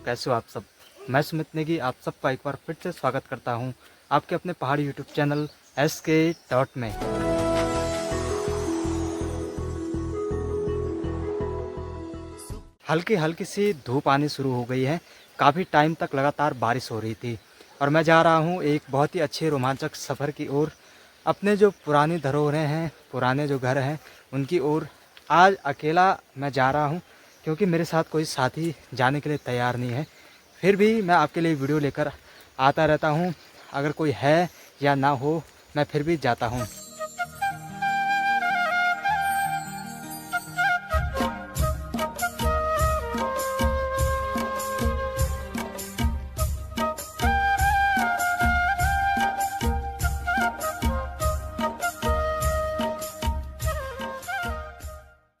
कैसे हो आप सब। मैं सुमित नेगी आप सबका एक बार फिर से स्वागत करता हूं आपके अपने पहाड़ी यूट्यूब चैनल SK डॉट में। हल्की हल्की सी धूप आनी शुरू हो गई है। काफ़ी टाइम तक लगातार बारिश हो रही थी और मैं जा रहा हूं एक बहुत ही अच्छे रोमांचक सफ़र की ओर। अपने जो पुरानी धरोहरें हैं, पुराने जो घर हैं, उनकी ओर। आज अकेला मैं जा रहा हूं क्योंकि मेरे साथ कोई साथी जाने के लिए तैयार नहीं है। फिर भी मैं आपके लिए वीडियो लेकर आता रहता हूं। अगर कोई है या ना हो, मैं फिर भी जाता हूं।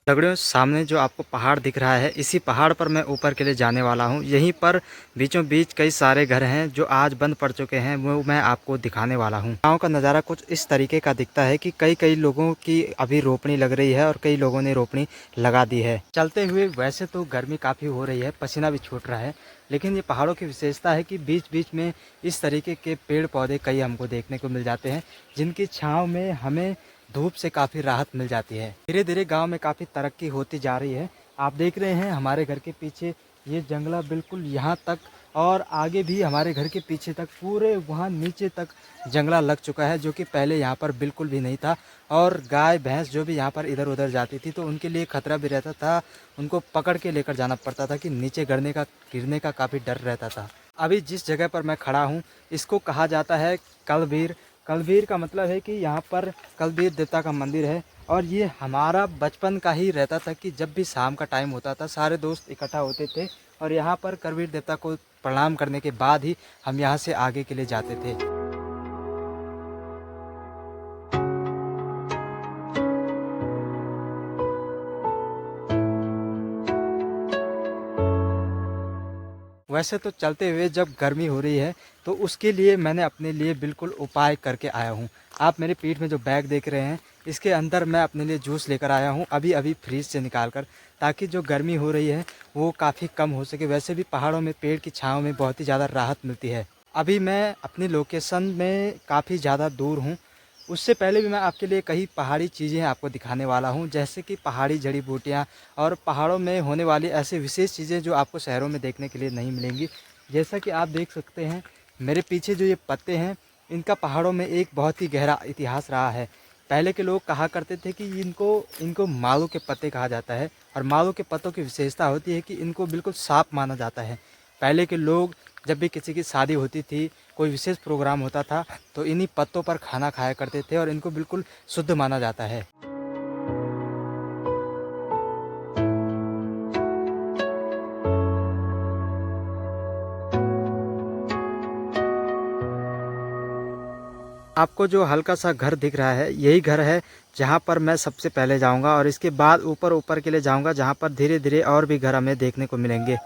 दगड़ियों, सामने जो आपको पहाड़ दिख रहा है, इसी पहाड़ पर मैं ऊपर के लिए जाने वाला हूं। यहीं पर बीचों बीच कई सारे घर हैं जो आज बंद पड़ चुके हैं, वो मैं आपको दिखाने वाला हूं। गांव का नज़ारा कुछ इस तरीके का दिखता है कि कई लोगों की अभी रोपनी लग रही है और कई लोगों ने रोपनी लगा दी है। चलते हुए वैसे तो गर्मी काफ़ी हो रही है, पसीना भी छूट रहा है, लेकिन ये पहाड़ों की विशेषता है कि बीच बीच में इस तरीके के पेड़ पौधे कई हमको देखने को मिल जाते हैं, जिनकी छाँव में हमें धूप से काफ़ी राहत मिल जाती है। धीरे धीरे गांव में काफ़ी तरक्की होती जा रही है। आप देख रहे हैं हमारे घर के पीछे ये जंगला बिल्कुल यहाँ तक, और आगे भी हमारे घर के पीछे तक, पूरे वहाँ नीचे तक जंगला लग चुका है, जो कि पहले यहाँ पर बिल्कुल भी नहीं था। और गाय भैंस जो भी यहाँ पर इधर उधर जाती थी तो उनके लिए खतरा भी रहता था, उनको पकड़ के लेकर जाना पड़ता था कि नीचे गिरने का काफ़ी डर रहता था। अभी जिस जगह पर मैं खड़ा हूँ इसको कहा जाता है कलभीर। कलभीर का मतलब है कि यहाँ पर कलभीर देवता का मंदिर है। और ये हमारा बचपन का ही रहता था कि जब भी शाम का टाइम होता था सारे दोस्त इकट्ठा होते थे और यहाँ पर कलभीर देवता को प्रणाम करने के बाद ही हम यहाँ से आगे के लिए जाते थे। वैसे तो चलते हुए जब गर्मी हो रही है तो उसके लिए मैंने अपने लिए बिल्कुल उपाय करके आया हूँ। आप मेरे पीठ में जो बैग देख रहे हैं, इसके अंदर मैं अपने लिए जूस लेकर आया हूँ अभी अभी फ्रीज से निकाल कर, ताकि जो गर्मी हो रही है वो काफ़ी कम हो सके। वैसे भी पहाड़ों में पेड़ की छाँव में बहुत ही ज़्यादा राहत मिलती है। अभी मैं अपनी लोकेशन में काफ़ी ज़्यादा दूर हूँ। उससे पहले भी मैं आपके लिए कई पहाड़ी चीज़ें आपको दिखाने वाला हूँ, जैसे कि पहाड़ी जड़ी बूटियाँ और पहाड़ों में होने वाली ऐसी विशेष चीज़ें जो आपको शहरों में देखने के लिए नहीं मिलेंगी। जैसा कि आप देख सकते हैं मेरे पीछे जो ये पत्ते हैं, इनका पहाड़ों में एक बहुत ही गहरा इतिहास रहा है। पहले के लोग कहा करते थे कि इनको मालू के पत्ते कहा जाता है, और मालू के पत्तों की विशेषता होती है कि इनको बिल्कुल साफ माना जाता है। पहले के लोग जब भी किसी की शादी होती थी, कोई विशेष प्रोग्राम होता था, तो इन्हीं पत्तों पर खाना खाया करते थे और इनको बिल्कुल शुद्ध माना जाता है। आपको जो हल्का सा घर दिख रहा है, यही घर है जहाँ पर मैं सबसे पहले जाऊँगा, और इसके बाद ऊपर ऊपर के लिए जाऊँगा जहाँ पर धीरे धीरे और भी घर हमें देखने को मिलेंगे।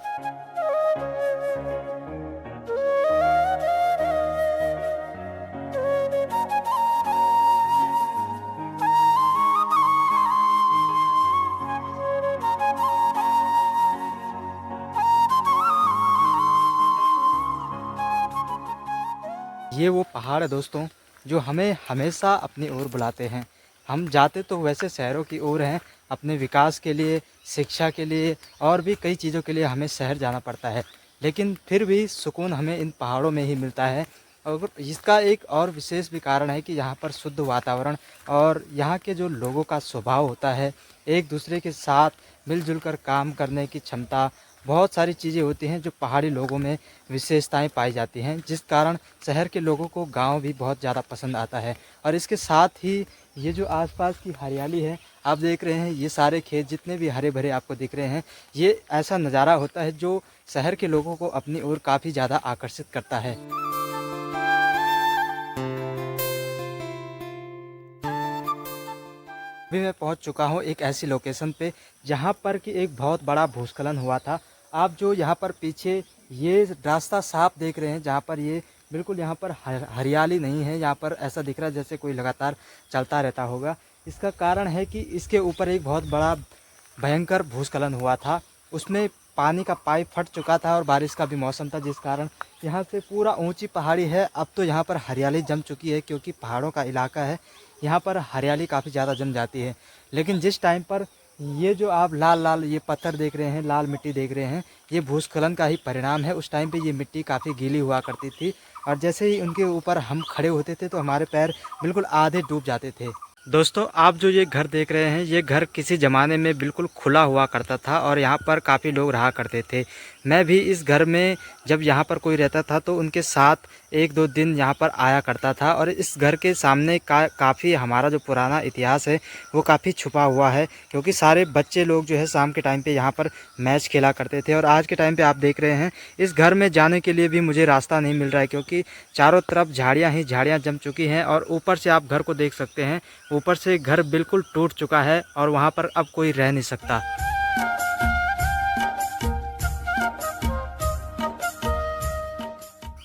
ये वो पहाड़ है दोस्तों, जो हमें हमेशा अपनी ओर बुलाते हैं। हम जाते तो वैसे शहरों की ओर हैं, अपने विकास के लिए, शिक्षा के लिए और भी कई चीज़ों के लिए हमें शहर जाना पड़ता है, लेकिन फिर भी सुकून हमें इन पहाड़ों में ही मिलता है। और इसका एक और विशेष भी कारण है कि यहाँ पर शुद्ध वातावरण और यहाँ के जो लोगों का स्वभाव होता है, एक दूसरे के साथ मिलजुल कर काम करने की क्षमता, बहुत सारी चीज़ें होती हैं जो पहाड़ी लोगों में विशेषताएं पाई जाती हैं, जिस कारण शहर के लोगों को गांव भी बहुत ज़्यादा पसंद आता है। और इसके साथ ही ये जो आसपास की हरियाली है, आप देख रहे हैं, ये सारे खेत जितने भी हरे भरे आपको दिख रहे हैं, ये ऐसा नज़ारा होता है जो शहर के लोगों को अपनी ओर काफ़ी ज़्यादा आकर्षित करता है। अभी मैं पहुंच चुका हूं एक ऐसी लोकेशन पे जहां पर कि एक बहुत बड़ा भूस्खलन हुआ था। आप जो यहां पर पीछे ये रास्ता साफ देख रहे हैं, जहां पर ये बिल्कुल यहाँ पर हरियाली नहीं है, यहाँ पर ऐसा दिख रहा है जैसे कोई लगातार चलता रहता होगा। इसका कारण है कि इसके ऊपर एक बहुत बड़ा भयंकर भूस्खलन हुआ था। उसमें पानी का पाइप फट चुका था और बारिश का भी मौसम था, जिस कारण यहाँ से पूरा ऊंची पहाड़ी है। अब तो यहाँ पर हरियाली जम चुकी है, क्योंकि पहाड़ों का इलाका है, यहाँ पर हरियाली काफ़ी ज़्यादा जम जाती है। लेकिन जिस टाइम पर ये जो आप लाल लाल ये पत्थर देख रहे हैं, लाल मिट्टी देख रहे हैं, ये भूस्खलन का ही परिणाम है। उस टाइम पे ये मिट्टी काफ़ी गीली हुआ करती थी और जैसे ही उनके ऊपर हम खड़े होते थे तो हमारे पैर बिल्कुल आधे डूब जाते थे। दोस्तों, आप जो ये घर देख रहे हैं, ये घर किसी ज़माने में बिल्कुल खुला हुआ करता था और यहाँ पर काफ़ी लोग रहा करते थे। मैं भी इस घर में जब यहाँ पर कोई रहता था तो उनके साथ 1-2 दिन यहाँ पर आया करता था। और इस घर के सामने काफ़ी हमारा जो पुराना इतिहास है वो काफ़ी छुपा हुआ है, क्योंकि सारे बच्चे लोग जो है शाम के टाइम पे यहाँ पर मैच खेला करते थे। और आज के टाइम पे आप देख रहे हैं, इस घर में जाने के लिए भी मुझे रास्ता नहीं मिल रहा है, क्योंकि चारों तरफ झाड़ियाँ ही झाड़ियाँ जम चुकी हैं। और ऊपर से आप घर को देख सकते हैं, ऊपर से घर बिल्कुल टूट चुका है और वहाँ पर अब कोई रह नहीं सकता।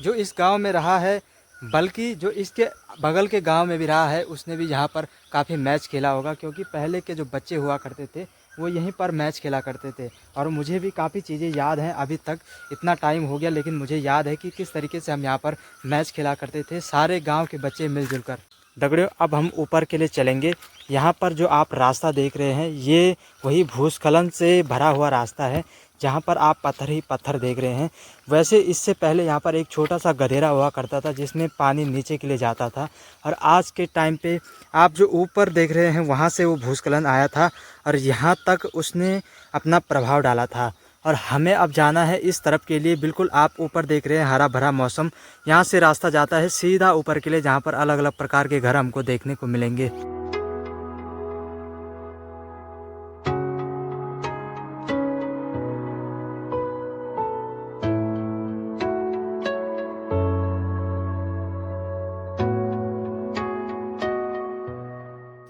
जो इस गांव में रहा है, बल्कि जो इसके बगल के गांव में भी रहा है, उसने भी यहाँ पर काफ़ी मैच खेला होगा, क्योंकि पहले के जो बच्चे हुआ करते थे वो यहीं पर मैच खेला करते थे। और मुझे भी काफ़ी चीज़ें याद हैं, अभी तक इतना टाइम हो गया लेकिन मुझे याद है कि किस तरीके से हम यहाँ पर मैच खेला करते थे, सारे गाँव के बच्चे मिलजुल कर। दगड़ियों, अब हम ऊपर के लिए चलेंगे। यहाँ पर जो आप रास्ता देख रहे हैं, ये वही भूस्खलन से भरा हुआ रास्ता है, जहाँ पर आप पत्थर ही पत्थर देख रहे हैं। वैसे इससे पहले यहाँ पर एक छोटा सा गधेरा हुआ करता था, जिसमें पानी नीचे के लिए जाता था। और आज के टाइम पे आप जो ऊपर देख रहे हैं, वहाँ से वो भूस्खलन आया था और यहाँ तक उसने अपना प्रभाव डाला था। और हमें अब जाना है इस तरफ के लिए। बिल्कुल आप ऊपर देख रहे हैं, हरा भरा मौसम, यहाँ से रास्ता जाता है सीधा ऊपर के लिए, जहाँ पर अलग अलग प्रकार के घर हमको देखने को मिलेंगे।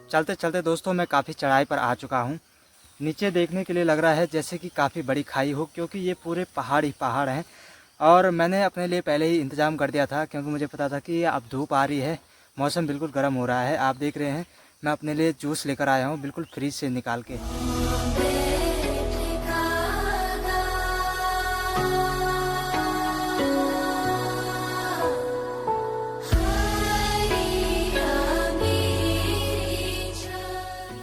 चलते चलते दोस्तों, मैं काफ़ी चढ़ाई पर आ चुका हूँ। नीचे देखने के लिए लग रहा है जैसे कि काफ़ी बड़ी खाई हो, क्योंकि ये पूरे पहाड़ ही पहाड़ हैं। और मैंने अपने लिए पहले ही इंतज़ाम कर दिया था, क्योंकि मुझे पता था कि अब धूप आ रही है, मौसम बिल्कुल गर्म हो रहा है। आप देख रहे हैं, मैं अपने लिए जूस लेकर आया हूँ, बिल्कुल फ्रिज से निकाल के।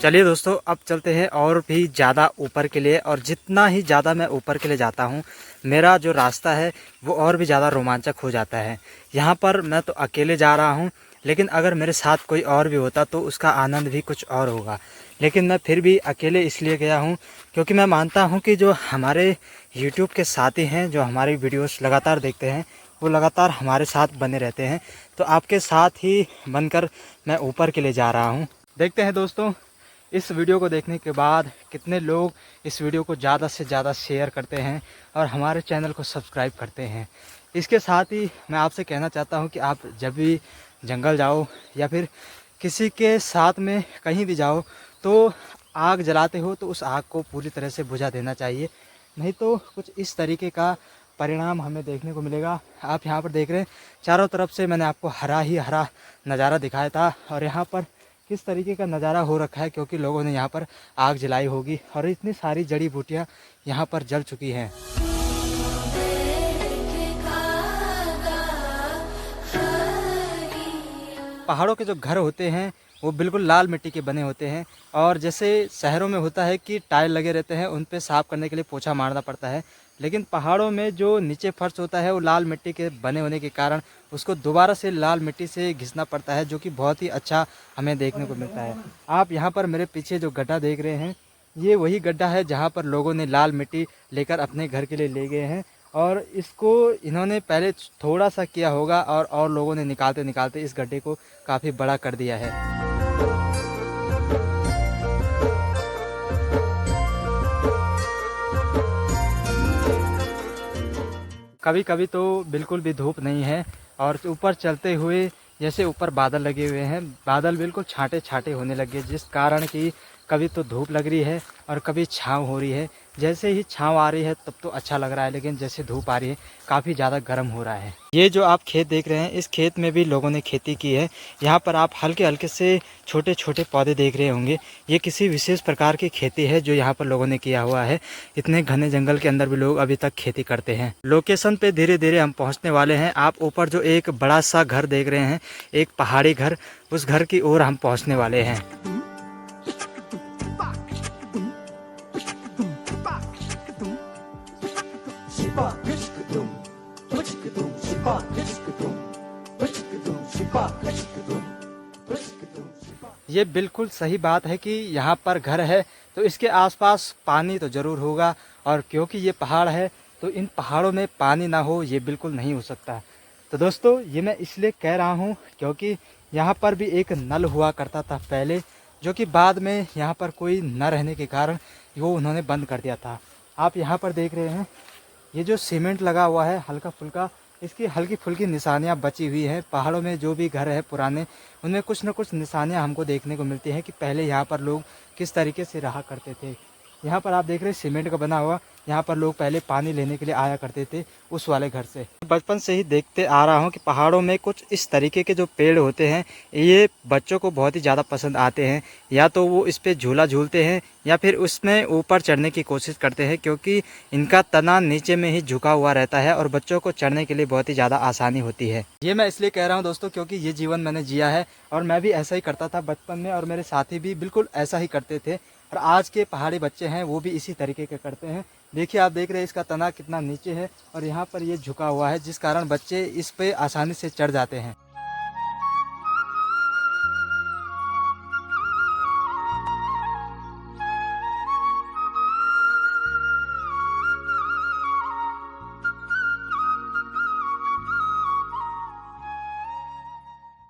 चलिए दोस्तों, अब चलते हैं और भी ज़्यादा ऊपर के लिए। और जितना ही ज़्यादा मैं ऊपर के लिए जाता हूँ, मेरा जो रास्ता है वो और भी ज़्यादा रोमांचक हो जाता है। यहाँ पर मैं तो अकेले जा रहा हूँ, लेकिन अगर मेरे साथ कोई और भी होता तो उसका आनंद भी कुछ और होगा। लेकिन मैं फिर भी अकेले इसलिए गया हूँ क्योंकि मैं मानता हूँ कि जो हमारे यूट्यूब के साथी हैं, जो हमारी वीडियोस लगातार देखते हैं, वो लगातार हमारे साथ बने रहते हैं। तो आपके साथ ही बनकर मैं ऊपर के लिए जा रहा हूँ। देखते हैं दोस्तों, इस वीडियो को देखने के बाद कितने लोग इस वीडियो को ज़्यादा से ज़्यादा शेयर करते हैं और हमारे चैनल को सब्सक्राइब करते हैं। इसके साथ ही मैं आपसे कहना चाहता हूं कि आप जब भी जंगल जाओ या फिर किसी के साथ में कहीं भी जाओ, तो आग जलाते हो तो उस आग को पूरी तरह से बुझा देना चाहिए, नहीं तो कुछ इस तरीके का परिणाम हमें देखने को मिलेगा। आप यहाँ पर देख रहे हैं, चारों तरफ से मैंने आपको हरा ही हरा नज़ारा दिखाया था। और यहाँ पर किस तरीके का नज़ारा हो रखा है, क्योंकि लोगों ने यहाँ पर आग जलाई होगी और इतनी सारी जड़ी बूटियाँ यहाँ पर जल चुकी हैं। पहाड़ों के जो घर होते हैं वो बिल्कुल लाल मिट्टी के बने होते हैं, और जैसे शहरों में होता है कि टाइल लगे रहते हैं, उन पे साफ़ करने के लिए पोछा मारना पड़ता है, लेकिन पहाड़ों में जो नीचे फर्श होता है वो लाल मिट्टी के बने होने के कारण उसको दोबारा से लाल मिट्टी से घिसना पड़ता है, जो कि बहुत ही अच्छा हमें देखने को मिलता है। आप यहाँ पर मेरे पीछे जो गड्ढा देख रहे हैं, ये वही गड्ढा है जहाँ पर लोगों ने लाल मिट्टी लेकर अपने घर के लिए ले गए हैं। और इसको इन्होंने पहले थोड़ा सा किया होगा और लोगों ने निकालते निकालते इस गड्ढे को काफ़ी बड़ा कर दिया है। कभी कभी तो बिल्कुल भी धूप नहीं है, और ऊपर चलते हुए जैसे ऊपर बादल लगे हुए हैं, बादल बिल्कुल छाटे छाटे होने लगे, जिस कारण कि कभी तो धूप लग रही है और कभी छाँव हो रही है। जैसे ही छाँव आ रही है तब तो अच्छा लग रहा है, लेकिन जैसे धूप आ रही है काफ़ी ज़्यादा गर्म हो रहा है। ये जो आप खेत देख रहे हैं, इस खेत में भी लोगों ने खेती की है। यहाँ पर आप हल्के हल्के से छोटे छोटे पौधे देख रहे होंगे। ये किसी विशेष प्रकार की खेती है जो यहाँ पर लोगों ने किया हुआ है। इतने घने जंगल के अंदर भी लोग अभी तक खेती करते हैं। लोकेशन पे धीरे धीरे हम पहुँचने वाले हैं। आप ऊपर जो एक बड़ा सा घर देख रहे हैं, एक पहाड़ी घर, उस घर की ओर हम पहुँचने वाले हैं। ये बिल्कुल सही बात है कि यहाँ पर घर है तो इसके आसपास पानी तो ज़रूर होगा, और क्योंकि ये पहाड़ है तो इन पहाड़ों में पानी ना हो ये बिल्कुल नहीं हो सकता। तो दोस्तों, ये मैं इसलिए कह रहा हूँ क्योंकि यहाँ पर भी एक नल हुआ करता था पहले, जो कि बाद में यहाँ पर कोई न रहने के कारण वो उन्होंने बंद कर दिया था। आप यहाँ पर देख रहे हैं, ये जो सीमेंट लगा हुआ है हल्का फुल्का, इसकी हल्की फुल्की निशानियाँ बची हुई हैं। पहाड़ों में जो भी घर है पुराने, उनमें कुछ न कुछ निशानियाँ हमको देखने को मिलती हैं कि पहले यहाँ पर लोग किस तरीके से रहा करते थे। यहाँ पर आप देख रहे हैं सीमेंट का बना हुआ, यहाँ पर लोग पहले पानी लेने के लिए आया करते थे उस वाले घर से। बचपन से ही देखते आ रहा हूँ कि पहाड़ों में कुछ इस तरीके के जो पेड़ होते हैं, ये बच्चों को बहुत ही ज़्यादा पसंद आते हैं। या तो वो इस पर झूला झूलते हैं या फिर उसमें ऊपर चढ़ने की कोशिश करते हैं, क्योंकि इनका तना नीचे में ही झुका हुआ रहता है और बच्चों को चढ़ने के लिए बहुत ही ज़्यादा आसानी होती है। ये मैं इसलिए कह रहा हूँ दोस्तों क्योंकि ये जीवन मैंने जिया है और मैं भी ऐसा ही करता था बचपन में, और मेरे साथी भी बिल्कुल ऐसा ही करते थे। और आज के पहाड़ी बच्चे हैं वो भी इसी तरीके के करते हैं। देखिए, आप देख रहे हैं इसका तना कितना नीचे है और यहाँ पर ये झुका हुआ है, जिस कारण बच्चे इस पे आसानी से चढ़ जाते हैं।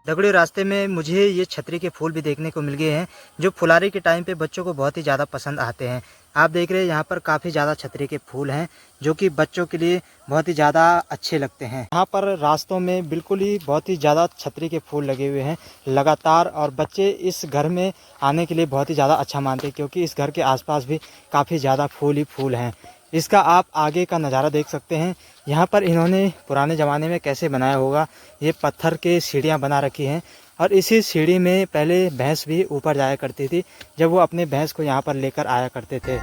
दगड़ियों, रास्ते में मुझे ये छतरी के फूल भी देखने को मिल गए हैं, जो फुलारी के टाइम पे बच्चों को बहुत ही ज़्यादा पसंद आते हैं। आप देख रहे हैं यहाँ पर काफ़ी ज़्यादा छतरी के फूल हैं, जो कि बच्चों के लिए बहुत ही ज़्यादा अच्छे लगते हैं। यहाँ पर रास्तों में बिल्कुल ही बहुत ही ज़्यादा छतरी के फूल लगे हुए हैं लगातार, और बच्चे इस घर में आने के लिए बहुत ही ज़्यादा अच्छा मानते हैं, क्योंकि इस घर के आसपास भी काफ़ी ज़्यादा फूल ही फूल हैं। इसका आप आगे का नज़ारा देख सकते हैं। यहाँ पर इन्होंने पुराने ज़माने में कैसे बनाया होगा, ये पत्थर के सीढ़ियाँ बना रखी हैं, और इसी सीढ़ी में पहले भैंस भी ऊपर जाया करती थी जब वो अपने भैंस को यहाँ पर लेकर आया करते थे।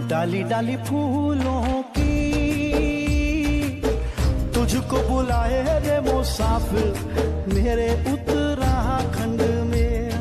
डाली डाली फूलों की तुझको बुलाए रे मुसाफिर मेरे उत्तराखंड में।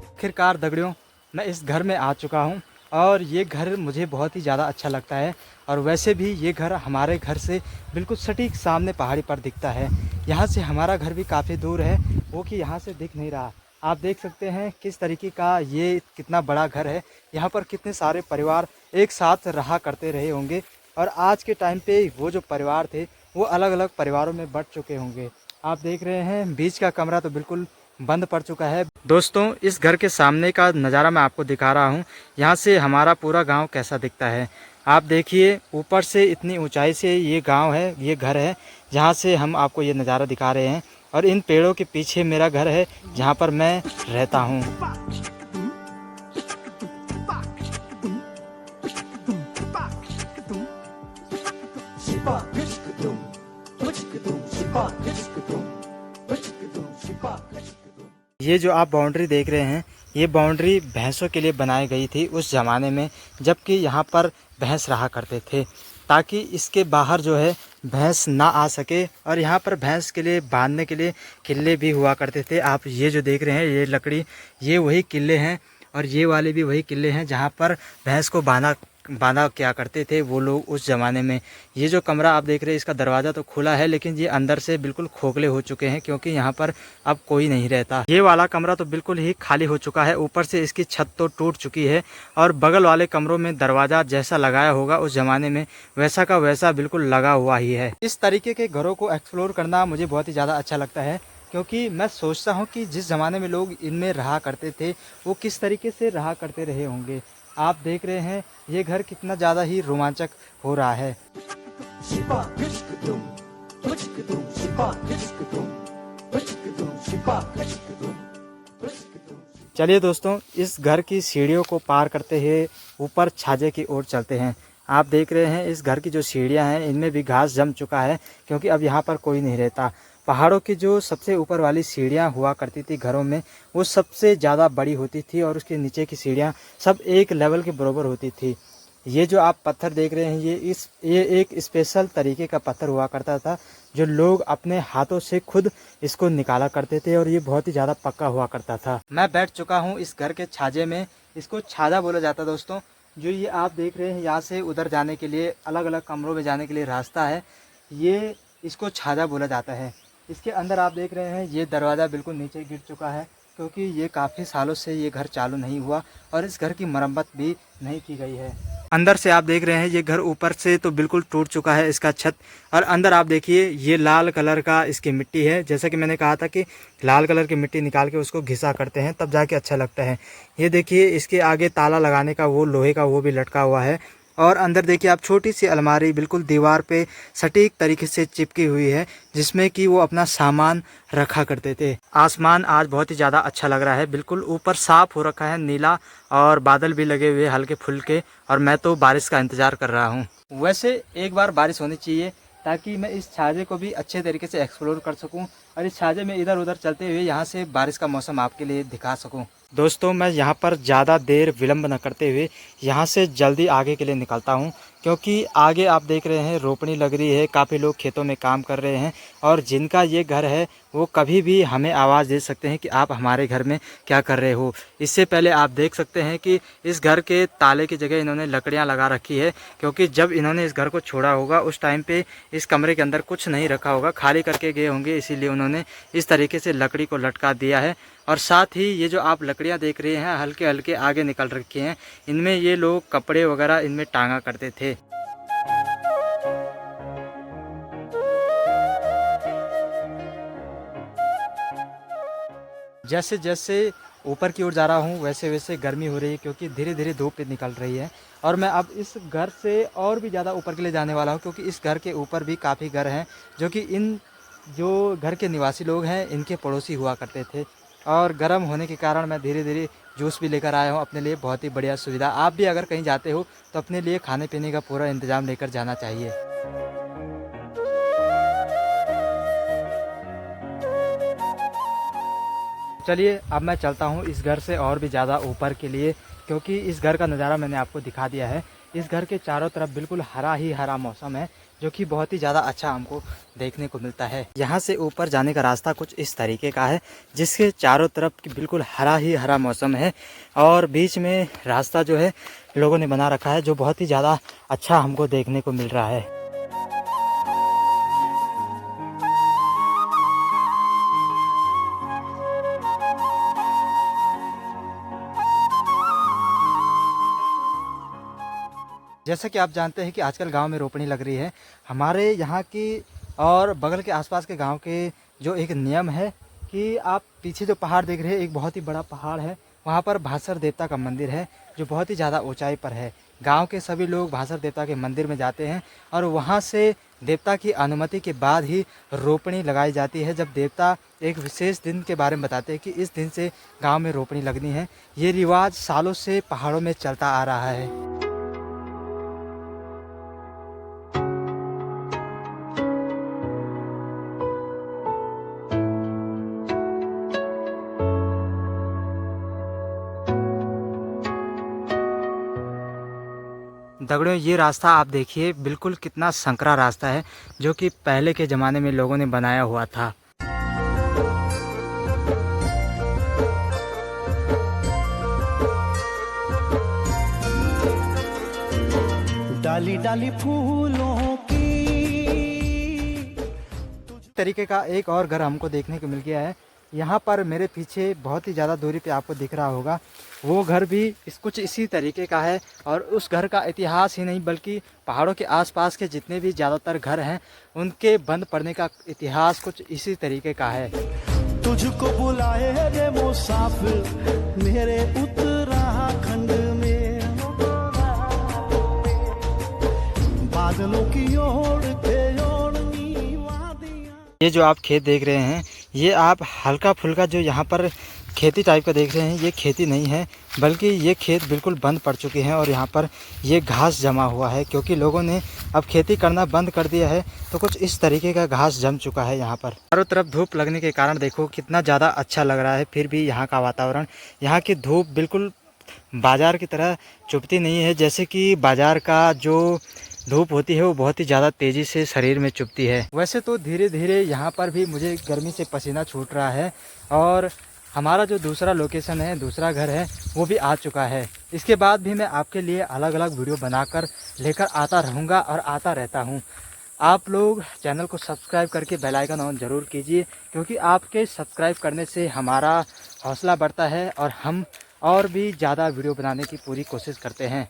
आखिरकार दगड़ियों, मैं इस घर में आ चुका हूँ और ये घर मुझे बहुत ही ज़्यादा अच्छा लगता है। और वैसे भी ये घर हमारे घर से बिल्कुल सटीक सामने पहाड़ी पर दिखता है। यहाँ से हमारा घर भी काफ़ी दूर है, वो कि यहाँ से दिख नहीं रहा। आप देख सकते हैं किस तरीके का ये कितना बड़ा घर है। यहाँ पर कितने सारे परिवार एक साथ रहा करते रहे होंगे, और आज के टाइम पे वो जो परिवार थे वो अलग अलग परिवारों में बँट चुके होंगे। आप देख रहे हैं बीच का कमरा तो बिल्कुल बंद पड़ चुका है। दोस्तों, इस घर के सामने का नज़ारा मैं आपको दिखा रहा हूँ। यहाँ से हमारा पूरा गांव कैसा दिखता है। आप देखिए, ऊपर से इतनी ऊंचाई से ये गांव है, ये घर है जहाँ से हम आपको ये नज़ारा दिखा रहे हैं। और इन पेड़ों के पीछे मेरा घर है जहाँ पर मैं रहता हूँ। ये जो आप बाउंड्री देख रहे हैं, ये बाउंड्री भैंसों के लिए बनाई गई थी उस ज़माने में, जबकि यहाँ पर भैंस रहा करते थे, ताकि इसके बाहर जो है भैंस ना आ सके। और यहाँ पर भैंस के लिए बांधने के लिए किले भी हुआ करते थे। आप ये जो देख रहे हैं, ये लकड़ी, ये वही किले हैं, और ये वाले भी वही किले हैं जहाँ पर भैंस को बांधा क्या करते थे वो लोग उस ज़माने में। ये जो कमरा आप देख रहे हैं, इसका दरवाज़ा तो खुला है, लेकिन ये अंदर से बिल्कुल खोखले हो चुके हैं, क्योंकि यहाँ पर अब कोई नहीं रहता। ये वाला कमरा तो बिल्कुल ही खाली हो चुका है। ऊपर से इसकी छत तो टूट चुकी है, और बगल वाले कमरों में दरवाज़ा जैसा लगाया होगा उस ज़माने में, वैसा का वैसा बिल्कुल लगा हुआ ही है। इस तरीके के घरों को एक्सप्लोर करना मुझे बहुत ही ज़्यादा अच्छा लगता है, क्योंकि मैं सोचता हूँ कि जिस ज़माने में लोग इनमें रहा करते थे वो किस तरीके से रहा करते रहे होंगे। आप देख रहे हैं ये घर कितना ज़्यादा ही रोमांचक हो रहा है। शिपा इश्क तुम, इश्क तुम, शिपा इश्क तुम, इश्क तुम, शिपा इश्क तुम, इश्क तुम। चलिए दोस्तों, इस घर की सीढ़ियों को पार करते हुए ऊपर छाजे की ओर चलते हैं। आप देख रहे हैं इस घर की जो सीढ़ियां हैं इनमें भी घास जम चुका है, क्योंकि अब यहाँ पर कोई नहीं रहता। पहाड़ों की जो सबसे ऊपर वाली सीढ़ियां हुआ करती थी घरों में, वो सबसे ज़्यादा बड़ी होती थी और उसके नीचे की सीढ़ियां सब एक लेवल के बराबर होती थी। ये जो आप पत्थर देख रहे हैं ये एक स्पेशल तरीके का पत्थर हुआ करता था, जो लोग अपने हाथों से खुद इसको निकाला करते थे और ये बहुत ही ज़्यादा पक्का हुआ करता था। मैं बैठ चुका हूँ इस घर के छाजे में। इसको छाजा बोला जाता है दोस्तों। जो ये आप देख रहे हैं यहाँ से उधर जाने के लिए, अलग अलग कमरों में जाने के लिए रास्ता है, ये इसको छाजा बोला जाता है। इसके अंदर आप देख रहे हैं ये दरवाज़ा बिल्कुल नीचे गिर चुका है, क्योंकि ये काफ़ी सालों से ये घर चालू नहीं हुआ और इस घर की मरम्मत भी नहीं की गई है। अंदर से आप देख रहे हैं ये घर ऊपर से तो बिल्कुल टूट चुका है इसका छत, और अंदर आप देखिए ये लाल कलर का इसकी मिट्टी है। जैसा कि मैंने कहा था कि लाल कलर की मिट्टी निकाल के उसको घिसा करते हैं तब जाके अच्छा लगता है। ये देखिए इसके आगे ताला लगाने का वो लोहे का वो भी लटका हुआ है, और अंदर देखिए आप छोटी सी अलमारी बिल्कुल दीवार पे सटीक तरीके से चिपकी हुई है, जिसमें कि वो अपना सामान रखा करते थे। आसमान आज बहुत ही ज़्यादा अच्छा लग रहा है, बिल्कुल ऊपर साफ हो रखा है नीला, और बादल भी लगे हुए हल्के फुल्के, और मैं तो बारिश का इंतज़ार कर रहा हूँ। वैसे एक बार बारिश होनी चाहिए ताकि मैं इस छाजे को भी अच्छे तरीके से एक्सप्लोर कर सकूं और इस छाजे में इधर उधर चलते हुए यहाँ से बारिश का मौसम आपके लिए दिखा सकूं। दोस्तों, मैं यहाँ पर ज़्यादा देर विलम्ब न करते हुए यहाँ से जल्दी आगे के लिए निकलता हूँ, क्योंकि आगे आप देख रहे हैं रोपनी लग रही है, काफ़ी लोग खेतों में काम कर रहे हैं, और जिनका ये घर है वो कभी भी हमें आवाज़ दे सकते हैं कि आप हमारे घर में क्या कर रहे हो। इससे पहले आप देख सकते हैं कि इस घर के ताले की जगह इन्होंने लकड़ियाँ लगा रखी है, क्योंकि जब इन्होंने इस घर को छोड़ा होगा उस टाइम पे इस कमरे के अंदर कुछ नहीं रखा होगा, खाली करके गए होंगे, इसीलिए उन्होंने इस तरीके से लकड़ी को लटका दिया है। और साथ ही ये जो आप लकड़ियाँ देख रहे हैं हल्के हल्के आगे निकल रखी हैं, इनमें ये लोग कपड़े वगैरह इनमें टांगा करते थे। जैसे जैसे ऊपर की ओर जा रहा हूँ वैसे वैसे गर्मी हो रही है, क्योंकि धीरे धीरे धूप निकल रही है, और मैं अब इस घर से और भी ज़्यादा ऊपर के लिए जाने वाला हूँ, क्योंकि इस घर के ऊपर भी काफ़ी घर हैं जो कि इन जो घर के निवासी लोग हैं इनके पड़ोसी हुआ करते थे। और गर्म होने के कारण मैं धीरे धीरे जूस भी लेकर आया हूँ अपने लिए, बहुत ही बढ़िया सुविधा। आप भी अगर कहीं जाते हो तो अपने लिए खाने पीने का पूरा इंतज़ाम लेकर जाना चाहिए। चलिए अब मैं चलता हूँ इस घर से और भी ज़्यादा ऊपर के लिए, क्योंकि इस घर का नज़ारा मैंने आपको दिखा दिया है। इस घर के चारों तरफ बिल्कुल हरा ही हरा मौसम है, जो कि बहुत ही ज़्यादा अच्छा हमको देखने को मिलता है। यहाँ से ऊपर जाने का रास्ता कुछ इस तरीके का है, जिसके चारों तरफ की बिल्कुल हरा ही हरा मौसम है, और बीच में रास्ता जो है लोगों ने बना रखा है, जो बहुत ही ज़्यादा अच्छा हमको देखने को मिल रहा है। जैसा कि आप जानते हैं कि आजकल गांव में रोपनी लग रही है। हमारे यहाँ की और बगल के आसपास के गांव के जो एक नियम है कि आप पीछे जो पहाड़ देख रहे हैं, एक बहुत ही बड़ा पहाड़ है, वहाँ पर भास्कर देवता का मंदिर है, जो बहुत ही ज़्यादा ऊंचाई पर है। गांव के सभी लोग भास्कर देवता के मंदिर में जाते हैं, और वहाँ से देवता की अनुमति के बाद ही रोपनी लगाई जाती है। जब देवता एक विशेष दिन के बारे में बताते हैं कि इस दिन से गाँव में रोपनी लगनी है। ये रिवाज सालों से पहाड़ों में चलता आ रहा है। दगड़ियों, ये रास्ता आप देखिए बिल्कुल कितना संकरा रास्ता है, जो कि पहले के ज़माने में लोगों ने बनाया हुआ था। डाली डाली फूलों की तरीके का एक और घर हमको देखने को मिल गया है। यहाँ पर मेरे पीछे बहुत ही ज़्यादा दूरी पे आपको दिख रहा होगा, वो घर भी कुछ इसी तरीके का है। और उस घर का इतिहास ही नहीं बल्कि पहाड़ों के आसपास के जितने भी ज़्यादातर घर हैं उनके बंद पड़ने का इतिहास कुछ इसी तरीके का है। तुझको बुलाए रे मुसाफिर मेरे उत्तराखंड में, बादलों की ओर के ओढ़नी वादियां। ये जो आप खेत देख रहे हैं, ये आप हल्का फुल्का जो यहाँ पर खेती टाइप का देख रहे हैं, ये खेती नहीं है, बल्कि ये खेत बिल्कुल बंद पड़ चुके हैं और यहाँ पर ये घास जमा हुआ है क्योंकि लोगों ने अब खेती करना बंद कर दिया है। तो कुछ इस तरीके का घास जम चुका है यहाँ पर। चारों तरफ धूप लगने के कारण देखो कितना ज़्यादा अच्छा लग रहा है। फिर भी यहाँ का वातावरण, यहाँ की धूप बिल्कुल बाज़ार की तरह चुभती नहीं है। जैसे कि बाज़ार का जो धूप होती है वो बहुत ही ज़्यादा तेज़ी से शरीर में चुभती है। वैसे तो धीरे धीरे यहाँ पर भी मुझे गर्मी से पसीना छूट रहा है और हमारा जो दूसरा लोकेशन है, दूसरा घर है, वो भी आ चुका है। इसके बाद भी मैं आपके लिए अलग अलग वीडियो बनाकर लेकर आता रहूँगा और आता रहता हूँ। आप लोग चैनल को सब्सक्राइब करके बेल आइकन ऑन ज़रूर कीजिए, क्योंकि आपके सब्सक्राइब करने से हमारा हौसला बढ़ता है और हम और भी ज़्यादा वीडियो बनाने की पूरी कोशिश करते हैं।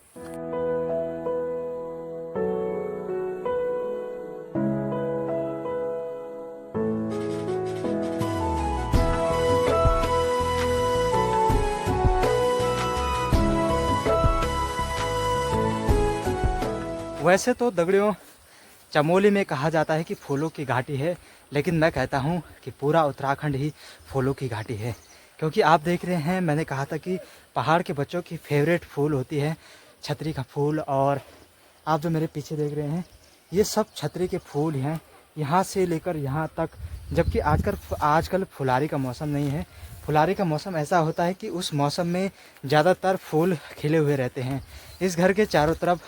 वैसे तो दगड़ियों, चमोली में कहा जाता है कि फूलों की घाटी है, लेकिन मैं कहता हूँ कि पूरा उत्तराखंड ही फूलों की घाटी है। क्योंकि आप देख रहे हैं, मैंने कहा था कि पहाड़ के बच्चों की फेवरेट फूल होती है छतरी का फूल। और आप जो मेरे पीछे देख रहे हैं, ये सब छतरी के फूल हैं, यहाँ से लेकर यहाँ तक। जबकि आजकल फुलारी का मौसम नहीं है। फुलारी का मौसम ऐसा होता है कि उस मौसम में ज़्यादातर फूल खिले हुए रहते हैं। इस घर के चारों तरफ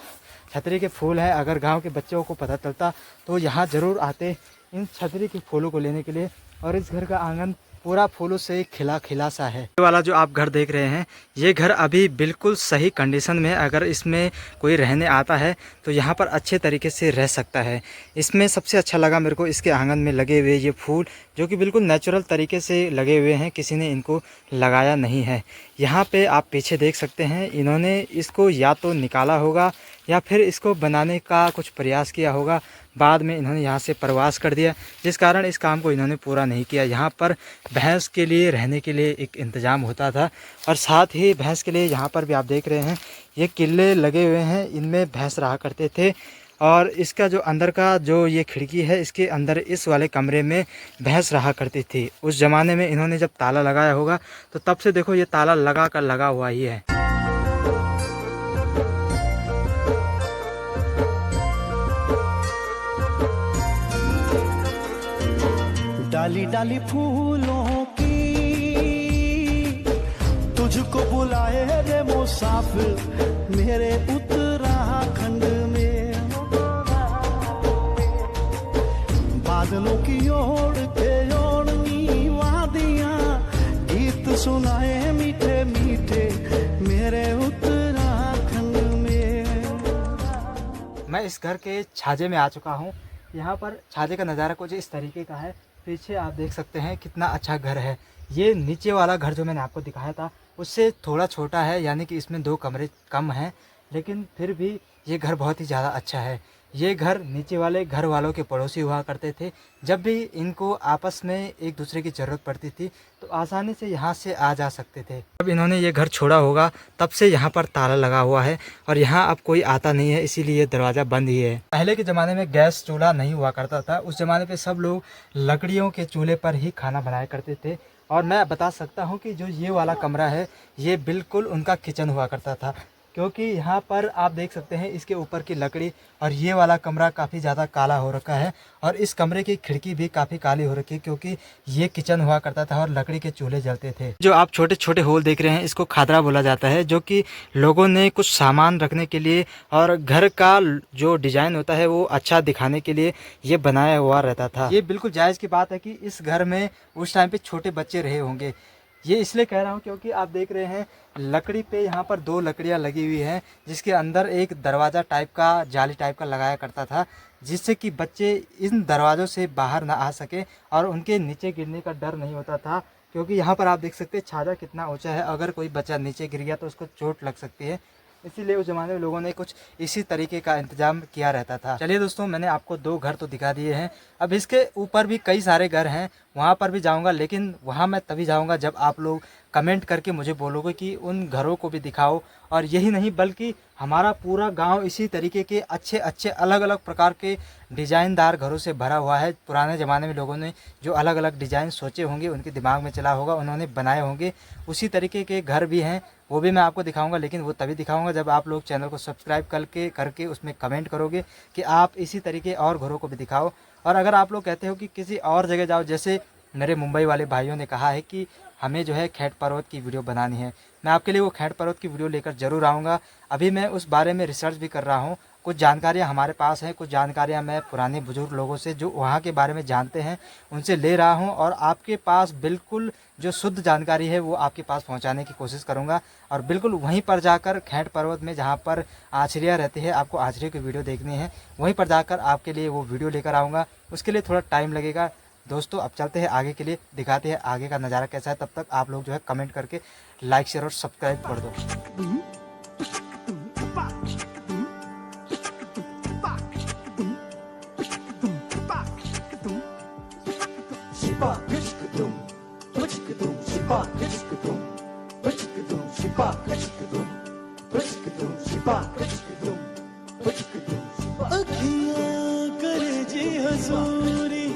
छतरी के फूल हैं। अगर गांव के बच्चों को पता चलता तो यहाँ ज़रूर आते इन छतरी के फूलों को लेने के लिए। और इस घर का आंगन पूरा फूलों से खिला खिला सा है। ये वाला जो आप घर देख रहे हैं, ये घर अभी बिल्कुल सही कंडीशन में, अगर इसमें कोई रहने आता है तो यहाँ पर अच्छे तरीके से रह सकता है। इसमें सबसे अच्छा लगा मेरे को इसके आंगन में लगे हुए ये फूल, जो कि बिल्कुल नेचुरल तरीके से लगे हुए हैं, किसी ने इनको लगाया नहीं है। यहाँ पे आप पीछे देख सकते हैं, इन्होंने इसको या तो निकाला होगा या फिर इसको बनाने का कुछ प्रयास किया होगा। बाद में इन्होंने यहाँ से प्रवास कर दिया, जिस कारण इस काम को इन्होंने पूरा नहीं किया। यहाँ पर भैंस के लिए रहने के लिए एक इंतज़ाम होता था, और साथ ही भैंस के लिए यहाँ पर भी आप देख रहे हैं ये किले लगे हुए हैं, इनमें भैंस रहा करते थे। और इसका जो अंदर का जो ये खिड़की है, इसके अंदर इस वाले कमरे में भैंस रहा करती थी। उस ज़माने में इन्होंने जब ताला लगाया होगा, तो तब से देखो ये ताला लगा हुआ ही है। डाली डाली फूलों की तुझको बुलाए रे मुसाफिर मेरे उत्तराखंड में। बादलों की ओर के ओढ़नी वादियां गीत सुनाए मीठे मीठे मेरे उत्तराखंड में। मैं इस घर के छाजे में आ चुका हूँ। यहाँ पर छाजे का नज़ारा कुछ इस तरीके का है। पीछे आप देख सकते हैं कितना अच्छा घर है। ये नीचे वाला घर जो मैंने आपको दिखाया था उससे थोड़ा छोटा है, यानी कि इसमें 2 कमरे कम हैं, लेकिन फिर भी ये घर बहुत ही ज़्यादा अच्छा है। ये घर नीचे वाले घर वालों के पड़ोसी हुआ करते थे। जब भी इनको आपस में एक दूसरे की ज़रूरत पड़ती थी तो आसानी से यहाँ से आ जा सकते थे। जब इन्होंने ये घर छोड़ा होगा तब से यहाँ पर ताला लगा हुआ है और यहाँ अब कोई आता नहीं है, इसीलिए ये दरवाज़ा बंद ही है। पहले के ज़माने में गैस चूल्हा नहीं हुआ करता था। उस ज़माने पे सब लोग लकड़ियों के चूल्हे पर ही खाना बनाया करते थे। और मैं बता सकता हूँ कि जो ये वाला कमरा है, ये बिल्कुल उनका किचन हुआ करता था, क्योंकि यहाँ पर आप देख सकते हैं इसके ऊपर की लकड़ी। और ये वाला कमरा काफ़ी ज़्यादा काला हो रखा है, और इस कमरे की खिड़की भी काफ़ी काली हो रखी है, क्योंकि ये किचन हुआ करता था और लकड़ी के चूल्हे जलते थे। जो आप छोटे छोटे होल देख रहे हैं, इसको खादरा बोला जाता है, जो कि लोगों ने कुछ सामान रखने के लिए और घर का जो डिज़ाइन होता है वो अच्छा दिखाने के लिए ये बनाया हुआ रहता था। ये बिल्कुल जायज़ की बात है कि इस घर में उस टाइम पे छोटे बच्चे रहे होंगे। ये इसलिए कह रहा हूँ क्योंकि आप देख रहे हैं लकड़ी पे यहाँ पर 2 लकड़ियाँ लगी हुई हैं, जिसके अंदर एक दरवाज़ा टाइप का, जाली टाइप का लगाया करता था, जिससे कि बच्चे इन दरवाज़ों से बाहर ना आ सके और उनके नीचे गिरने का डर नहीं होता था। क्योंकि यहाँ पर आप देख सकते हैं छाजा कितना ऊंचा है, अगर कोई बच्चा नीचे गिर गया तो उसको चोट लग सकती है। इसीलिए उस ज़माने में लोगों ने कुछ इसी तरीके का इंतजाम किया रहता था। चलिए दोस्तों, मैंने आपको 2 घर तो दिखा दिए हैं। अब इसके ऊपर भी कई सारे घर हैं, वहाँ पर भी जाऊँगा, लेकिन वहाँ मैं तभी जाऊँगा जब आप लोग कमेंट करके मुझे बोलोगे कि उन घरों को भी दिखाओ। और यही नहीं बल्कि हमारा पूरा गांव इसी तरीके के अच्छे अच्छे अलग अलग प्रकार के डिज़ाइनदार घरों से भरा हुआ है। पुराने ज़माने में लोगों ने जो अलग अलग डिज़ाइन सोचे होंगे, उनके दिमाग में चला होगा, उन्होंने बनाए होंगे, उसी तरीके के घर भी हैं, वो भी मैं आपको दिखाऊंगा। लेकिन वो तभी दिखाऊंगा जब आप लोग चैनल को सब्सक्राइब करके उसमें कमेंट करोगे कि आप इसी तरीके और घरों को भी दिखाओ। और अगर आप लोग कहते हो कि किसी और जगह जाओ, जैसे मेरे मुंबई वाले भाइयों ने कहा है कि हमें जो है खेड़ पर्वत की वीडियो बनानी है, मैं आपके लिए वो खेड़ पर्वत की वीडियो लेकर ज़रूर आऊँगा। अभी मैं उस बारे में रिसर्च भी कर रहा हूँ, कुछ जानकारियाँ हमारे पास हैं, कुछ जानकारियाँ मैं पुराने बुजुर्ग लोगों से जो वहाँ के बारे में जानते हैं उनसे ले रहा हूँ, और आपके पास बिल्कुल जो शुद्ध जानकारी है वो आपके पास पहुँचाने की कोशिश करूँगा। और बिल्कुल वहीं पर जाकर खेड़ पर्वत में जहाँ पर आचरिया रहती है, आपको आचरिया की वीडियो देखनी है, वहीं पर जाकर आपके लिए वो वीडियो लेकर आऊँगा। उसके लिए थोड़ा टाइम लगेगा दोस्तों। अब चलते हैं आगे के लिए, दिखाते हैं आगे का नज़ारा कैसा है। तब तक आप लोग जो है कमेंट करके लाइक शेयर और सब्सक्राइब कर दो। Shiba, kishkadum, pushkadum, shiba, kishkadum, pushkadum, shiba, kishkadum, pushkadum, shiba, kishkadum, pushkadum, shiba. अखियाँ करे जी हजूरी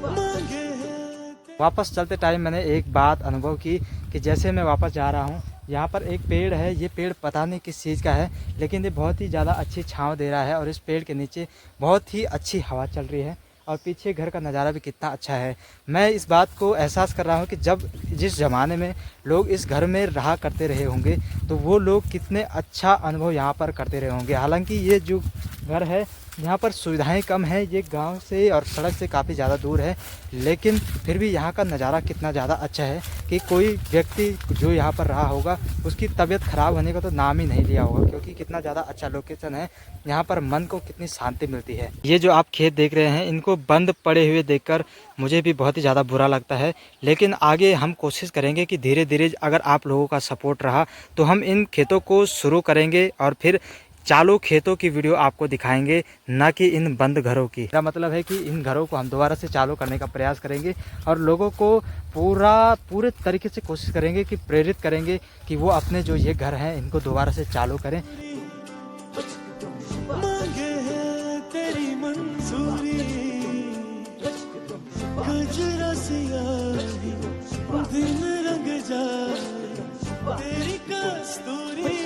मांगे है। वापस चलते टाइम मैंने एक बात अनुभव की कि जैसे मैं वापस जा रहा हूँ, यहाँ पर एक पेड़ है, ये पेड़ पता नहीं किस चीज़ का है, लेकिन ये बहुत ही ज़्यादा अच्छी छांव दे रहा है और इस पेड़ के नीचे बहुत ही अच्छी हवा चल रही है। और पीछे घर का नज़ारा भी कितना अच्छा है। मैं इस बात को एहसास कर रहा हूँ कि जिस ज़माने में लोग इस घर में रहा करते रहे होंगे, तो वो लोग कितने अच्छा अनुभव यहाँ पर करते रहे होंगे। हालांकि ये जो घर है यहाँ पर सुविधाएं कम है, ये गांव से और सड़क से काफ़ी ज़्यादा दूर है, लेकिन फिर भी यहाँ का नज़ारा कितना ज़्यादा अच्छा है कि कोई व्यक्ति जो यहाँ पर रहा होगा उसकी तबीयत ख़राब होने का तो नाम ही नहीं लिया होगा, क्योंकि कितना ज़्यादा अच्छा लोकेशन है। यहाँ पर मन को कितनी शांति मिलती है। ये जो आप खेत देख रहे हैं, इनको बंद पड़े हुए देखकर मुझे भी बहुत ही ज़्यादा बुरा लगता है, लेकिन आगे हम कोशिश करेंगे कि धीरे धीरे अगर आप लोगों का सपोर्ट रहा तो हम इन खेतों को शुरू करेंगे और फिर चालू खेतों की वीडियो आपको दिखाएंगे, ना कि इन बंद घरों की। मेरा मतलब है कि इन घरों को हम दोबारा से चालू करने का प्रयास करेंगे और लोगों को पूरे तरीके से कोशिश करेंगे कि प्रेरित करेंगे कि वो अपने जो ये घर हैं इनको दोबारा से चालू करें। मांगे है तेरी मंजूरी गजरा सियाही दिन रंग जाए तेरी कस्तूरी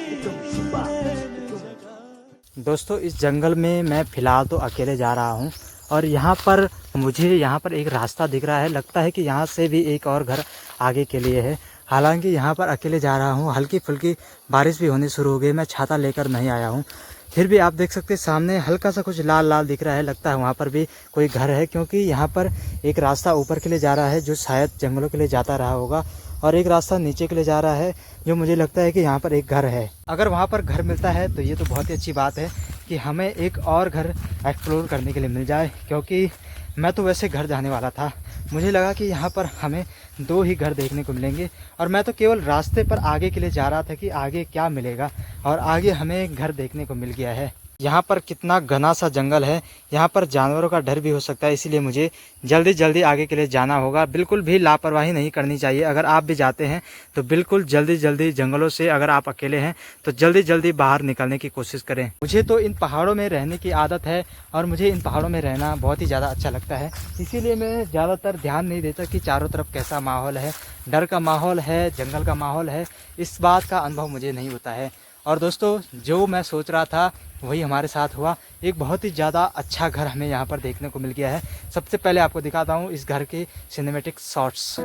दोस्तों इस जंगल में मैं फ़िलहाल तो अकेले जा रहा हूँ और यहाँ पर एक रास्ता दिख रहा है। लगता है कि यहाँ से भी एक और घर आगे के लिए है। हालांकि यहाँ पर अकेले जा रहा हूँ, हल्की फुल्की बारिश भी होनी शुरू हो गई, मैं छाता लेकर नहीं आया हूँ। फिर भी आप देख सकते हैं सामने हल्का सा कुछ लाल लाल दिख रहा है, लगता है वहाँ पर भी कोई घर है, क्योंकि यहाँ पर एक रास्ता ऊपर के लिए जा रहा है जो शायद जंगलों के लिए जाता रहा होगा, और एक रास्ता नीचे के लिए जा रहा है जो मुझे लगता है कि यहाँ पर एक घर है। अगर वहाँ पर घर मिलता है तो ये तो बहुत ही अच्छी बात है कि हमें एक और घर एक्सप्लोर करने के लिए मिल जाए, क्योंकि मैं तो वैसे घर जाने वाला था। मुझे लगा कि यहाँ पर हमें 2 ही घर देखने को मिलेंगे और मैं तो केवल रास्ते पर आगे के लिए जा रहा था कि आगे क्या मिलेगा, और आगे हमें घर देखने को मिल गया है। यहाँ पर कितना घना सा जंगल है, यहाँ पर जानवरों का डर भी हो सकता है, इसीलिए मुझे जल्दी जल्दी आगे के लिए जाना होगा। बिल्कुल भी लापरवाही नहीं करनी चाहिए। अगर आप भी जाते हैं तो बिल्कुल जल्दी जल्दी जंगलों से, अगर आप अकेले हैं तो जल्दी जल्दी बाहर निकलने की कोशिश करें। मुझे तो इन पहाड़ों में रहने की आदत है और मुझे इन पहाड़ों में रहना बहुत ही ज़्यादा अच्छा लगता है, इसीलिए मैं ज़्यादातर ध्यान नहीं देता कि चारों तरफ कैसा माहौल है, डर का माहौल है, जंगल का माहौल है, इस बात का अनुभव मुझे नहीं होता है। और दोस्तों जो मैं सोच रहा था वही हमारे साथ हुआ। एक बहुत ही ज़्यादा अच्छा घर हमें यहाँ पर देखने को मिल गया है। सबसे पहले आपको दिखाता हूँ इस घर के सिनेमैटिक शॉट्स।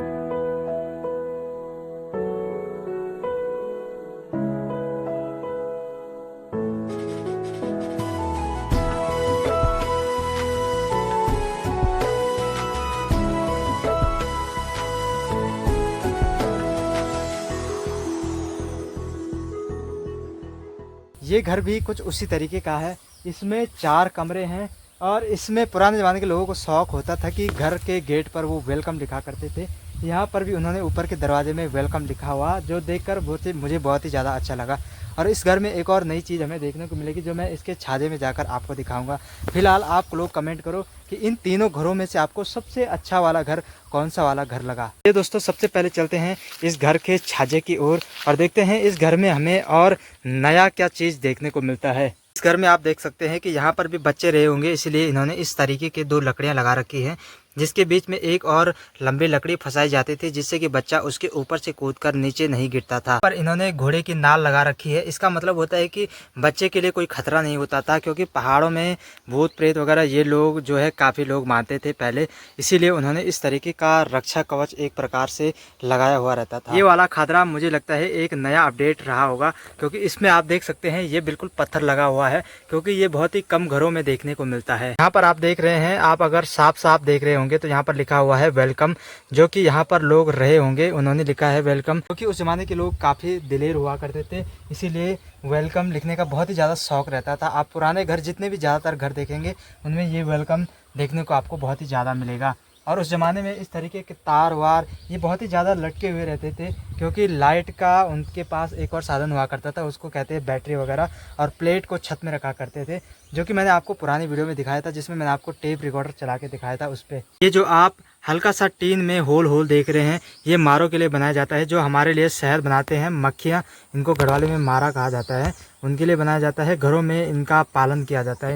ये घर भी कुछ उसी तरीके का है। इसमें 4 कमरे हैं और इसमें पुराने ज़माने के लोगों को शौक़ होता था कि घर के गेट पर वो वेलकम लिखा करते थे यहाँ पर भी उन्होंने ऊपर के दरवाजे में वेलकम लिखा हुआ, जो देखकर मुझे बहुत ही ज़्यादा अच्छा लगा। और इस घर में एक और नई चीज़ हमें देखने को मिलेगी, जो मैं इसके छाजे में जाकर आपको दिखाऊंगा। फिलहाल आप लोग कमेंट करो कि इन तीनों घरों में से आपको सबसे अच्छा वाला घर कौन सा वाला घर लगा। ये दोस्तों सबसे पहले चलते हैं इस घर के छाजे की ओर और देखते हैं इस घर में हमें और नया क्या चीज़ देखने को मिलता है। इस घर में आप देख सकते हैं कि यहाँ पर भी बच्चे रहे होंगे, इसलिए इन्होंने इस तरीके के 2 लकड़ियाँ लगा रखी हैं, जिसके बीच में एक और लंबी लकड़ी फंसाई जाती थी, जिससे कि बच्चा उसके ऊपर से कूदकर नीचे नहीं गिरता था। पर इन्होंने घोड़े की नाल लगा रखी है। इसका मतलब होता है कि बच्चे के लिए कोई खतरा नहीं होता था, क्योंकि पहाड़ों में भूत प्रेत वगैरह ये लोग जो है काफ़ी लोग मानते थे पहले, इसीलिए उन्होंने इस तरीके का रक्षा कवच एक प्रकार से लगाया हुआ रहता था। ये वाला खतरा मुझे लगता है एक नया अपडेट रहा होगा, क्योंकि इसमें आप देख सकते हैं ये बिल्कुल पत्थर लगा हुआ है, क्योंकि ये बहुत ही कम घरों में देखने को मिलता है। यहाँ पर आप देख रहे हैं, आप अगर साफ साफ देख रहे होंगे तो यहाँ पर लिखा हुआ है वेलकम, जो कि यहाँ पर लोग रहे होंगे, उन्होंने लिखा है वेलकम, क्योंकि उस जमाने के लोग काफ़ी दिलेर हुआ करते थे, इसीलिए वेलकम लिखने का बहुत ही ज़्यादा शौक रहता था। आप पुराने घर जितने भी ज़्यादातर घर देखेंगे उनमें ये वेलकम देखने को आपको बहुत ही ज़्यादा मिलेगा। और उस ज़माने में इस तरीके के तार वार ये बहुत ही ज़्यादा लटके हुए रहते थे, क्योंकि लाइट का उनके पास एक और साधन हुआ करता था, उसको कहते हैं बैटरी वगैरह, और प्लेट को छत में रखा करते थे, जो कि मैंने आपको पुरानी वीडियो में दिखाया था, जिसमें मैंने आपको टेप रिकॉर्डर चला के दिखाया था उस पर। ये जो आप हल्का सा टीन में होल देख रहे हैं, ये मारों के लिए बनाया जाता है, जो हमारे लिए शहद बनाते हैं मक्खियाँ, इनको गढ़वाली में मारा कहा जाता है, उनके लिए बनाया जाता है। घरों में इनका पालन किया जाता है,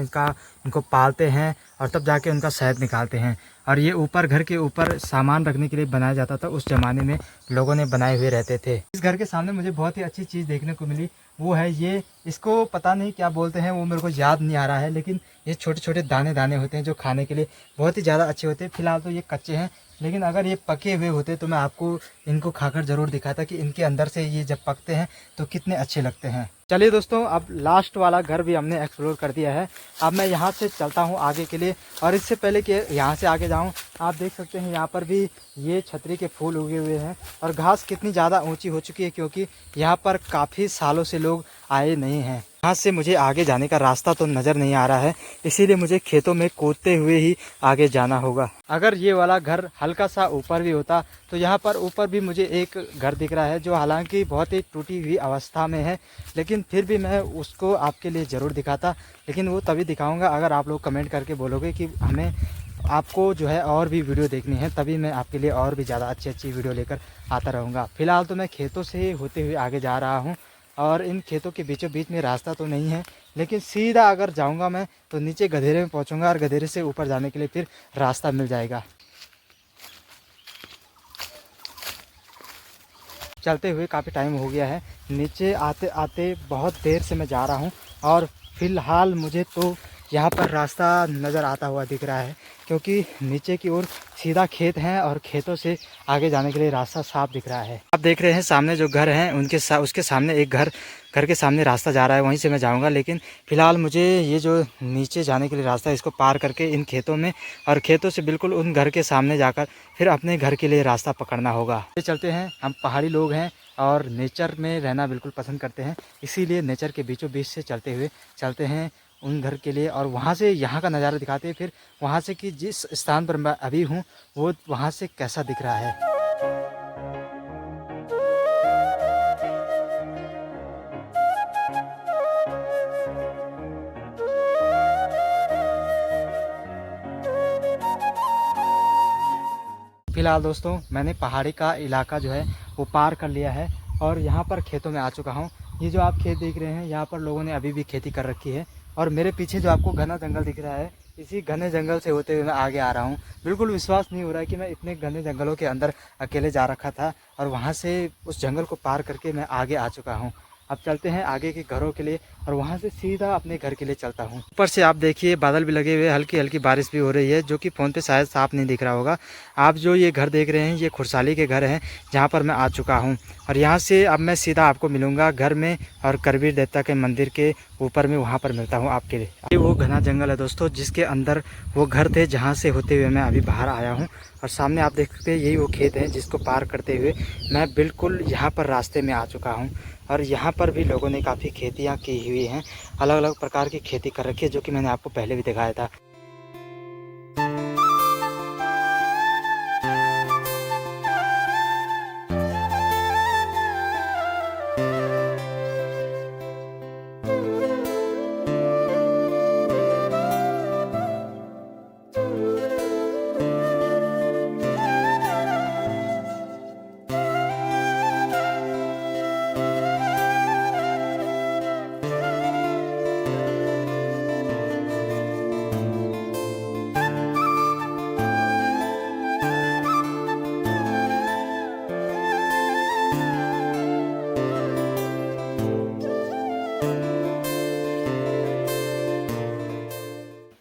इनको पालते हैं और तब जाके उनका शहद निकालते हैं। और ये ऊपर घर के ऊपर सामान रखने के लिए बनाया जाता था, उस ज़माने में लोगों ने बनाए हुए रहते थे। इस घर के सामने मुझे बहुत ही अच्छी चीज़ देखने को मिली, वो है ये, इसको पता नहीं क्या बोलते हैं, वो मेरे को याद नहीं आ रहा है, लेकिन ये छोटे छोटे दाने दाने होते हैं जो खाने के लिए बहुत ही ज़्यादा अच्छे होते हैं। फिलहाल तो ये कच्चे हैं, लेकिन अगर ये पके हुए होते तो मैं आपको इनको खाकर ज़रूर दिखाता कि इनके अंदर से ये जब पकते हैं तो कितने अच्छे लगते हैं। चलिए दोस्तों, अब लास्ट वाला घर भी हमने एक्सप्लोर कर दिया है। अब मैं यहाँ से चलता हूँ आगे के लिए, और इससे पहले कि यहाँ से आगे जाऊँ, आप देख सकते हैं यहाँ पर भी ये छतरी के फूल उगे हुए हैं, और घास कितनी ज़्यादा ऊंची हो चुकी है, क्योंकि यहाँ पर काफ़ी सालों से लोग आए नहीं हैं। यहाँ से मुझे आगे जाने का रास्ता तो नज़र नहीं आ रहा है, इसीलिए मुझे खेतों में कूदते हुए ही आगे जाना होगा। अगर ये वाला घर हल्का सा ऊपर भी होता तो यहाँ पर ऊपर भी मुझे एक घर दिख रहा है, जो हालांकि बहुत ही टूटी हुई अवस्था में है, लेकिन फिर भी मैं उसको आपके लिए ज़रूर दिखाता। लेकिन वो तभी दिखाऊंगा अगर आप लोग कमेंट करके बोलोगे कि हमें आपको जो है और भी वीडियो देखनी है, तभी मैं आपके लिए और भी ज़्यादा अच्छी वीडियो लेकर आता रहूँगा। फ़िलहाल तो मैं खेतों से होते हुए आगे जा रहा हूँ, और इन खेतों के बीचों बीच में रास्ता तो नहीं है, लेकिन सीधा अगर जाऊंगा मैं तो नीचे गधेरे में पहुंचूंगा, और गधेरे से ऊपर जाने के लिए फिर रास्ता मिल जाएगा। चलते हुए काफ़ी टाइम हो गया है, नीचे आते आते बहुत देर से मैं जा रहा हूं, और फिलहाल मुझे तो यहाँ पर रास्ता नज़र आता हुआ दिख रहा है, क्योंकि नीचे की ओर सीधा खेत हैं और खेतों से आगे जाने के लिए रास्ता साफ दिख रहा है। आप देख रहे हैं सामने जो घर हैं उसके सामने एक घर के सामने रास्ता जा रहा है, वहीं से मैं जाऊंगा। लेकिन फ़िलहाल मुझे ये जो नीचे जाने के लिए रास्ता है, इसको पार करके इन खेतों में, और खेतों से बिल्कुल उन घर के सामने जाकर फिर अपने घर के लिए रास्ता पकड़ना होगा। ये चलते हैं, हम पहाड़ी लोग हैं और नेचर में रहना बिल्कुल पसंद करते हैं, इसीलिए नेचर के बीचों बीच से चलते हैं उन घर के लिए, और वहाँ से यहाँ का नज़ारा दिखाते हैं, फिर वहाँ से कि जिस स्थान पर मैं अभी हूँ वो वहाँ से कैसा दिख रहा है। फिलहाल दोस्तों, मैंने पहाड़ी का इलाका जो है वो पार कर लिया है, और यहाँ पर खेतों में आ चुका हूँ। ये जो आप खेत देख रहे हैं, यहाँ पर लोगों ने अभी भी खेती कर रखी है, और मेरे पीछे जो आपको घना जंगल दिख रहा है, इसी घने जंगल से होते हुए मैं आगे आ रहा हूँ। बिल्कुल विश्वास नहीं हो रहा है कि मैं इतने घने जंगलों के अंदर अकेले जा रखा था, और वहाँ से उस जंगल को पार करके मैं आगे आ चुका हूँ। अब चलते हैं आगे के घरों के लिए, और वहाँ से सीधा अपने घर के लिए चलता हूँ। ऊपर से आप देखिए बादल भी लगे हुए, हल्की हल्की बारिश भी हो रही है, जो कि फ़ोन पे शायद साफ नहीं दिख रहा होगा। आप जो ये घर देख रहे हैं, ये खुरसाली के घर हैं, जहाँ पर मैं आ चुका हूँ, और यहाँ से अब मैं सीधा आपको मिलूँगा घर में, और करवीर देवता के मंदिर के ऊपर में वहाँ पर मिलता हूँ आपके लिए। ये वो घना जंगल है दोस्तों, जिसके अंदर वो घर थे, जहाँ से होते हुए मैं अभी बाहर आया हूँ। और सामने आप देख सकते हैं यही वो खेत है, जिसको पार करते हुए मैं बिल्कुल यहाँ पर रास्ते में आ चुका हूँ। और यहाँ पर भी लोगों ने काफ़ी खेतियाँ की हुई हैं, अलग अलग प्रकार की खेती कर रखी है, जो कि मैंने आपको पहले भी दिखाया था।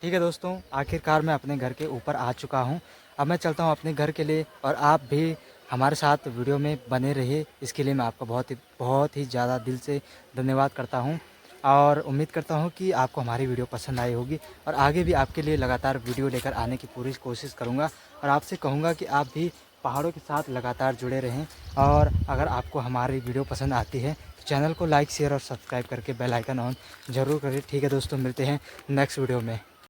ठीक है दोस्तों, आखिरकार मैं अपने घर के ऊपर आ चुका हूँ। अब मैं चलता हूँ अपने घर के लिए और आप भी हमारे साथ वीडियो में बने रहिए। इसके लिए मैं आपका बहुत ही ज़्यादा दिल से धन्यवाद करता हूँ और उम्मीद करता हूँ कि आपको हमारी वीडियो पसंद आई होगी और आगे भी आपके लिए लगातार वीडियो लेकर आने की पूरी कोशिश करूँगा और आपसे कहूँगा कि आप भी पहाड़ों के साथ लगातार जुड़े रहें। और अगर आपको हमारी वीडियो पसंद आती है तो चैनल को लाइक शेयर और सब्सक्राइब करके बेल आइकन ऑन ज़रूर करें। ठीक है दोस्तों, मिलते हैं नेक्स्ट वीडियो में।